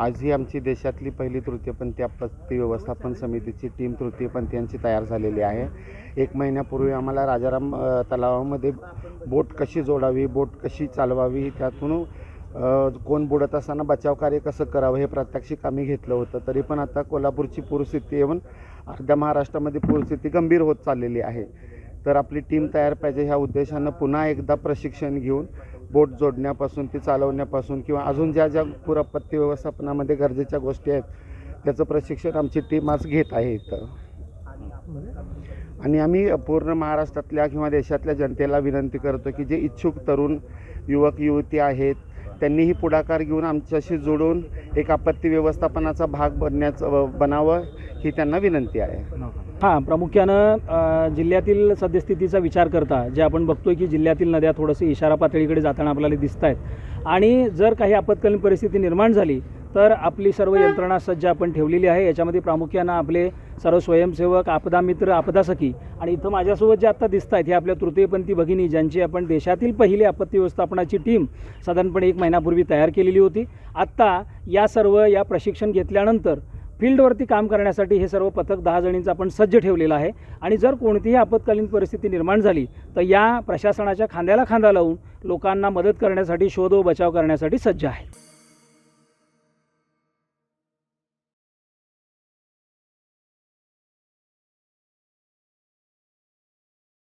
आज ही आमची देशातली पहिली तृतीयपंथी आपत्ती व्यवस्थापन समितीची टीम तृतीयपंथीयांची तयार झालेली आहे। 1 महिन्यापूर्वी आम्हाला राजाराम तलावामध्ये बोट कशी जोडावी, बोट कशी चालवावी, त्यातून कोण बुडत असताना बचाव कार्य कसं करावं हे प्रात्यक्षिक आम्ही घेतलं होतं। तरी पण आता कोल्हापूरची पूरस्थिती येऊन अर्ध्या महाराष्ट्रामध्ये पूरस्थिती गंभीर होत चाललेली आहे। तर आपली टीम तयार पाहिजे ह्या उद्देशानं पुन्हा एकदा प्रशिक्षण घेऊन बोट जोडण्यापासून ती चालवण्यापासून किंवा अजून ज्या ज्या पूर आपत्ती व्यवस्थापनामध्ये गरजेच्या गोष्टी आहेत त्याचं प्रशिक्षण आमची टीम आज घेत आहे इथं। आणि आम्ही पूर्ण महाराष्ट्रातल्या किंवा देशातल्या जनतेला विनंती करतो की जे इच्छुक तरुण युवक युवती आहेत त्यांनीही पुढाकार घेऊन आमच्याशी जोडून एक आपत्ती व्यवस्थापनाचा भाग बनावं ही त्यांना विनंती आहे। हां, प्रामुख्यानं जिल्ह्यातील सद्यस्थितीचा विचार करता जे आपण बघतोय की जिल्ह्यातील नद्या थोडंसं इशारा पातळीकडे जाताना आपल्याला दिसत आहेत आणि जर काही आपत्कालीन परिस्थिती निर्माण झाली तर आपली सर्व यंत्रणा सज्ज आपण ठेवलेली आहे। याच्यामध्ये प्रामुख्यानं आपले सर्व स्वयंसेवक, आपदा मित्र, आपदा सखी आणि इथं माझ्यासोबत जे आत्ता दिसत आहेत हे आपल्या तृतीयपंथी भगिनी ज्यांची आपण देशातील पहिली आपत्ती व्यवस्थापनाची टीम साधारणपणे 1 महिन्यापूर्वी तयार केलेली होती। आत्ता या सर्व या प्रशिक्षण घेतल्यानंतर फील्डवरती काम करण्यासाठी हे सर्व पथक 10 जणींचं आपण सज्ज ठेवलेलं आहे आणि जर कोणतीही आपत्कालीन परिस्थिती निर्माण झाली तर या प्रशासनाच्या खांद्याला खांदा लावून लोकांना मदत करण्यासाठी, शोध व बचाव करण्यासाठी सज्ज आहे।